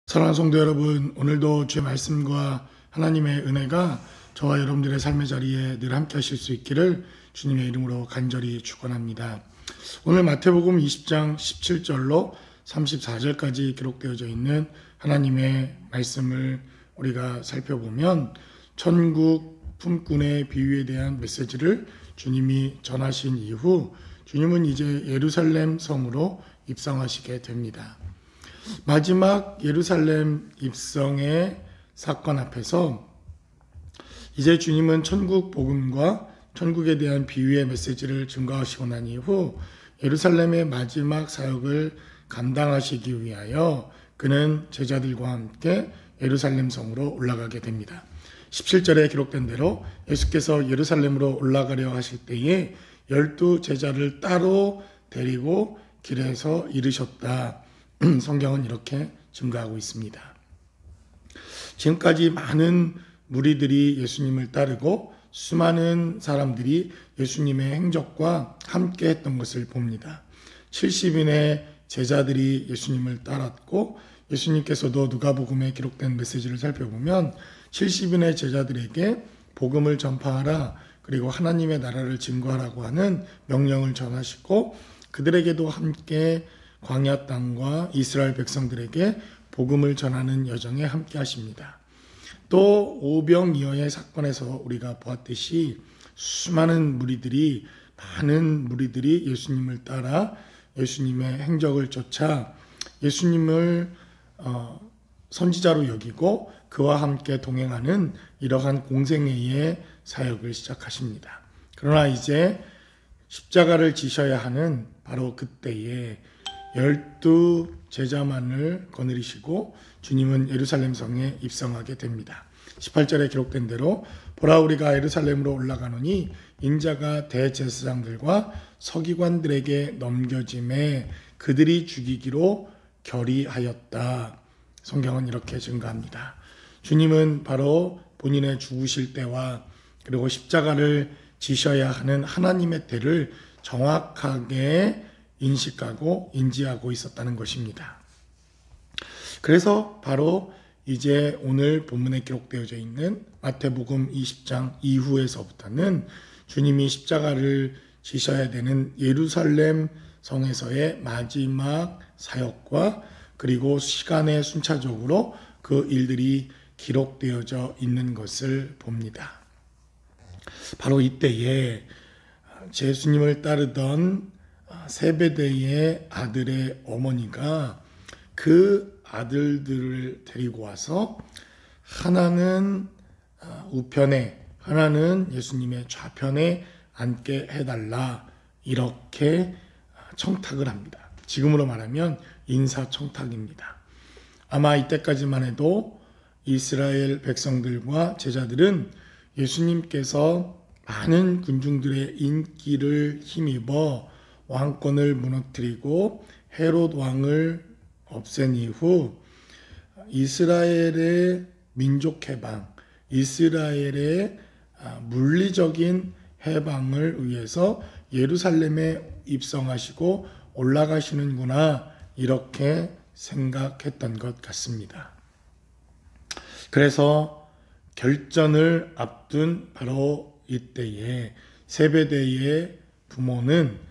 사랑하는 성도 여러분, 오늘도 주의 말씀과 하나님의 은혜가 저와 여러분들의 삶의 자리에 늘 함께 하실 수 있기를 주님의 이름으로 간절히 축원합니다. 오늘 마태복음 20장 17절로 34절까지 기록되어져 있는 하나님의 말씀을 우리가 살펴보면 천국 품꾼의 비유에 대한 메시지를 주님이 전하신 이후 주님은 이제 예루살렘 성으로 입성하시게 됩니다. 마지막 예루살렘 입성의 사건 앞에서 이제 주님은 천국 복음과 천국에 대한 비유의 메시지를 증거하시고 난 이후 예루살렘의 마지막 사역을 감당하시기 위하여 그는 제자들과 함께 예루살렘 성으로 올라가게 됩니다. 17절에 기록된 대로 예수께서 예루살렘으로 올라가려 하실 때에 12 제자를 따로 데리고 길에서 이르셨다. 성경은 이렇게 증거하고 있습니다. 지금까지 많은 무리들이 예수님을 따르고 수많은 사람들이 예수님의 행적과 함께 했던 것을 봅니다. 70인의 제자들이 예수님을 따랐고 예수님께서도 누가복음에 기록된 메시지를 살펴보면 70인의 제자들에게 복음을 전파하라, 그리고 하나님의 나라를 증거하라고 하는 명령을 전하시고 그들에게도 함께 광야 땅과 이스라엘 백성들에게 복음을 전하는 여정에 함께 하십니다. 또 오병이어의 사건에서 우리가 보았듯이 많은 무리들이 예수님을 따라 예수님의 행적을 쫓아 예수님을 선지자로 여기고 그와 함께 동행하는 이러한 공생애의 사역을 시작하십니다. 그러나 이제 십자가를 지셔야 하는 바로 그때에 12 제자만을 거느리시고 주님은 예루살렘 성에 입성하게 됩니다. 18절에 기록된 대로 보라, 우리가 예루살렘으로 올라가노니 인자가 대제사장들과 서기관들에게 넘겨짐에 그들이 죽이기로 결의하였다. 성경은 이렇게 증거합니다. 주님은 바로 본인의 죽으실 때와 그리고 십자가를 지셔야 하는 하나님의 때를 정확하게 인식하고 인지하고 있었다는 것입니다. 그래서 바로 이제 오늘 본문에 기록되어져 있는 마태복음 20장 이후에서부터는 주님이 십자가를 지셔야 되는 예루살렘 성에서의 마지막 사역과 그리고 시간의 순차적으로 그 일들이 기록되어져 있는 것을 봅니다. 바로 이때에 예수님을 따르던 세베대의 아들의 어머니가 그 아들들을 데리고 와서 하나는 우편에, 하나는 예수님의 좌편에 앉게 해달라, 이렇게 청탁을 합니다. 지금으로 말하면 인사청탁입니다. 아마 이때까지만 해도 이스라엘 백성들과 제자들은 예수님께서 많은 군중들의 인기를 힘입어 왕권을 무너뜨리고 헤롯 왕을 없앤 이후 이스라엘의 민족 해방, 이스라엘의 물리적인 해방을 위해서 예루살렘에 입성하시고 올라가시는구나, 이렇게 생각했던 것 같습니다. 그래서 결전을 앞둔 바로 이때에 세베대의 부모는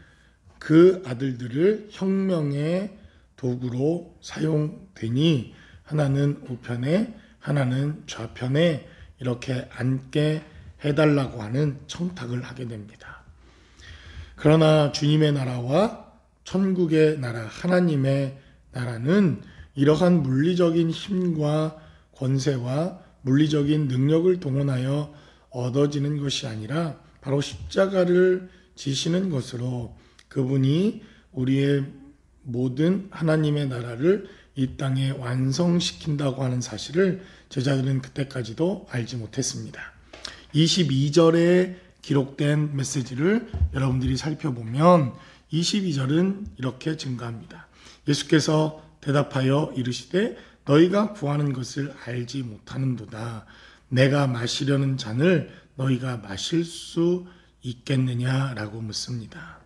그 아들들을 혁명의 도구로 사용되니 하나는 우편에 하나는 좌편에 이렇게 앉게 해달라고 하는 청탁을 하게 됩니다. 그러나 주님의 나라와 천국의 나라, 하나님의 나라는 이러한 물리적인 힘과 권세와 물리적인 능력을 동원하여 얻어지는 것이 아니라 바로 십자가를 지시는 것으로 그분이 우리의 모든 하나님의 나라를 이 땅에 완성시킨다고 하는 사실을 제자들은 그때까지도 알지 못했습니다. 22절에 기록된 메시지를 여러분들이 살펴보면 22절은 이렇게 증가합니다. 예수께서 대답하여 이르시되 너희가 구하는 것을 알지 못하는도다. 내가 마시려는 잔을 너희가 마실 수 있겠느냐라고 묻습니다.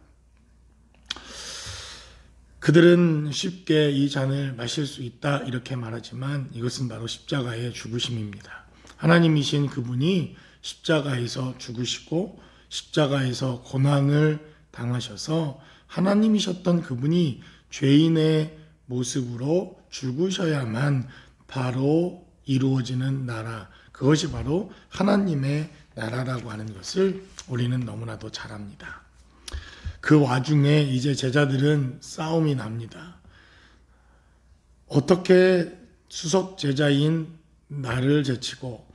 그들은 쉽게 이 잔을 마실 수 있다 이렇게 말하지만 이것은 바로 십자가의 죽으심입니다. 하나님이신 그분이 십자가에서 죽으시고 십자가에서 고난을 당하셔서 하나님이셨던 그분이 죄인의 모습으로 죽으셔야만 바로 이루어지는 나라, 그것이 바로 하나님의 나라라고 하는 것을 우리는 너무나도 잘 압니다. 그 와중에 이제 제자들은 싸움이 납니다. 어떻게 수석 제자인 나를 제치고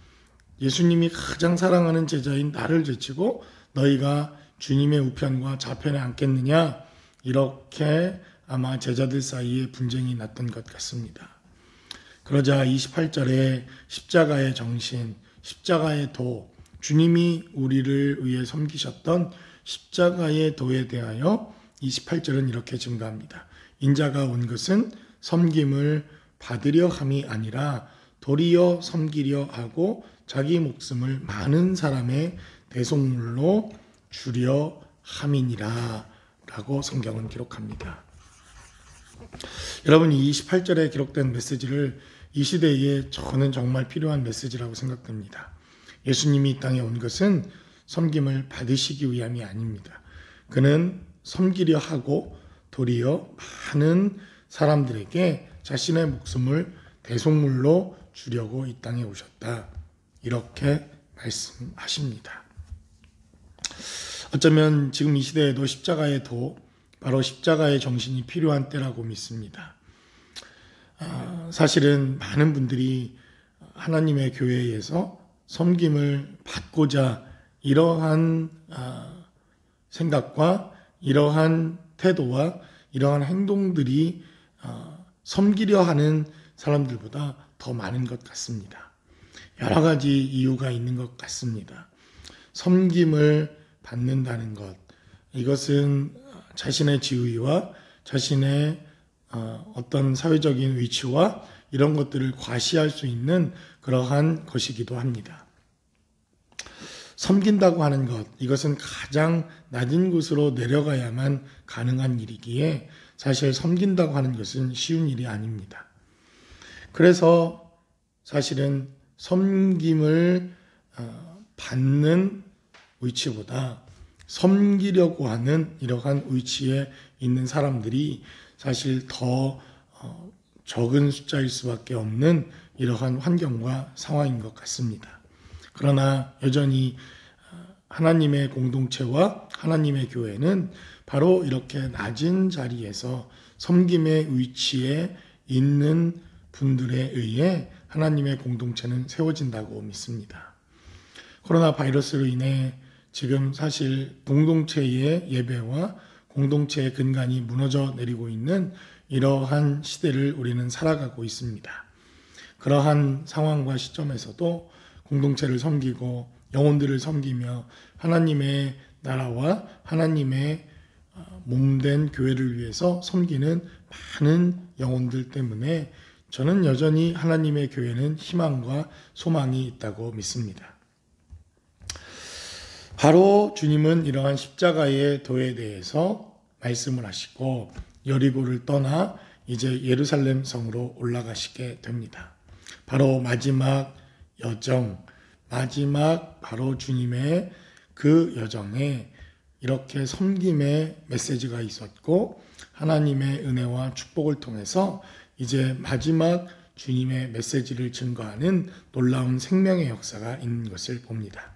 예수님이 가장 사랑하는 제자인 나를 제치고 너희가 주님의 우편과 좌편에 앉겠느냐, 이렇게 아마 제자들 사이에 분쟁이 났던 것 같습니다. 그러자 28절에 십자가의 정신, 십자가의 도, 주님이 우리를 위해 섬기셨던 십자가의 도에 대하여 28절은 이렇게 증가합니다. 인자가 온 것은 섬김을 받으려 함이 아니라 도리어 섬기려 하고 자기 목숨을 많은 사람의 대속물로 주려 함이니라 라고 성경은 기록합니다. 여러분, 이 28절에 기록된 메시지를 이 시대에 저는 정말 필요한 메시지라고 생각됩니다. 예수님이 이 땅에 온 것은 섬김을 받으시기 위함이 아닙니다. 그는 섬기려 하고 도리어 많은 사람들에게 자신의 목숨을 대속물로 주려고 이 땅에 오셨다, 이렇게 말씀하십니다. 어쩌면 지금 이 시대에도 십자가의 도, 바로 십자가의 정신이 필요한 때라고 믿습니다. 사실은 많은 분들이 하나님의 교회에서 섬김을 받고자 이러한 생각과 이러한 태도와 이러한 행동들이 섬기려 하는 사람들보다 더 많은 것 같습니다. 여러 가지 이유가 있는 것 같습니다. 섬김을 받는다는 것, 이것은 자신의 지위와 자신의 어떤 사회적인 위치와 이런 것들을 과시할 수 있는 그러한 것이기도 합니다. 섬긴다고 하는 것, 이것은 가장 낮은 곳으로 내려가야만 가능한 일이기에 사실 섬긴다고 하는 것은 쉬운 일이 아닙니다. 그래서 사실은 섬김을 받는 위치보다 섬기려고 하는 이러한 위치에 있는 사람들이 사실 더 적은 숫자일 수밖에 없는 이러한 환경과 상황인 것 같습니다. 그러나 여전히 하나님의 공동체와 하나님의 교회는 바로 이렇게 낮은 자리에서 섬김의 위치에 있는 분들에 의해 하나님의 공동체는 세워진다고 믿습니다. 코로나 바이러스로 인해 지금 사실 공동체의 예배와 공동체의 근간이 무너져 내리고 있는 이러한 시대를 우리는 살아가고 있습니다. 그러한 상황과 시점에서도 공동체를 섬기고 영혼들을 섬기며 하나님의 나라와 하나님의 몸된 교회를 위해서 섬기는 많은 영혼들 때문에 저는 여전히 하나님의 교회는 희망과 소망이 있다고 믿습니다. 바로 주님은 이러한 십자가의 도에 대해서 말씀을 하시고 여리고를 떠나 이제 예루살렘 성으로 올라가시게 됩니다. 바로 마지막 여정, 마지막 바로 주님의 그 여정에 이렇게 섬김의 메시지가 있었고 하나님의 은혜와 축복을 통해서 이제 마지막 주님의 메시지를 증거하는 놀라운 생명의 역사가 있는 것을 봅니다.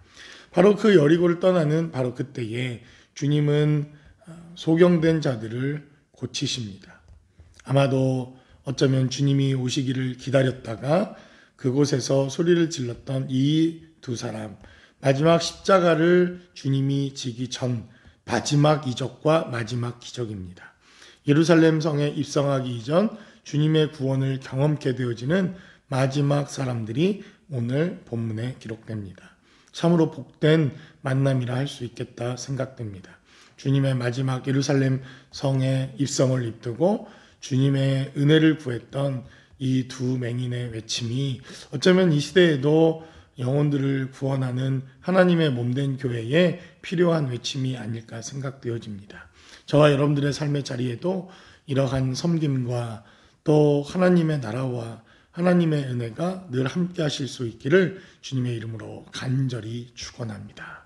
바로 그 여리고를 떠나는 바로 그때에 주님은 소경된 자들을 고치십니다. 아마도 어쩌면 주님이 오시기를 기다렸다가 그곳에서 소리를 질렀던 이 두 사람, 마지막 십자가를 주님이 지기 전 마지막 이적과 마지막 기적입니다. 예루살렘 성에 입성하기 이전 주님의 구원을 경험케 되어지는 마지막 사람들이 오늘 본문에 기록됩니다. 참으로 복된 만남이라 할 수 있겠다 생각됩니다. 주님의 마지막 예루살렘 성에 입성을 입두고 주님의 은혜를 구했던 이 두 맹인의 외침이 어쩌면 이 시대에도 영혼들을 구원하는 하나님의 몸된 교회에 필요한 외침이 아닐까 생각되어집니다. 저와 여러분들의 삶의 자리에도 이러한 섬김과 또 하나님의 나라와 하나님의 은혜가 늘 함께 하실 수 있기를 주님의 이름으로 간절히 축원합니다.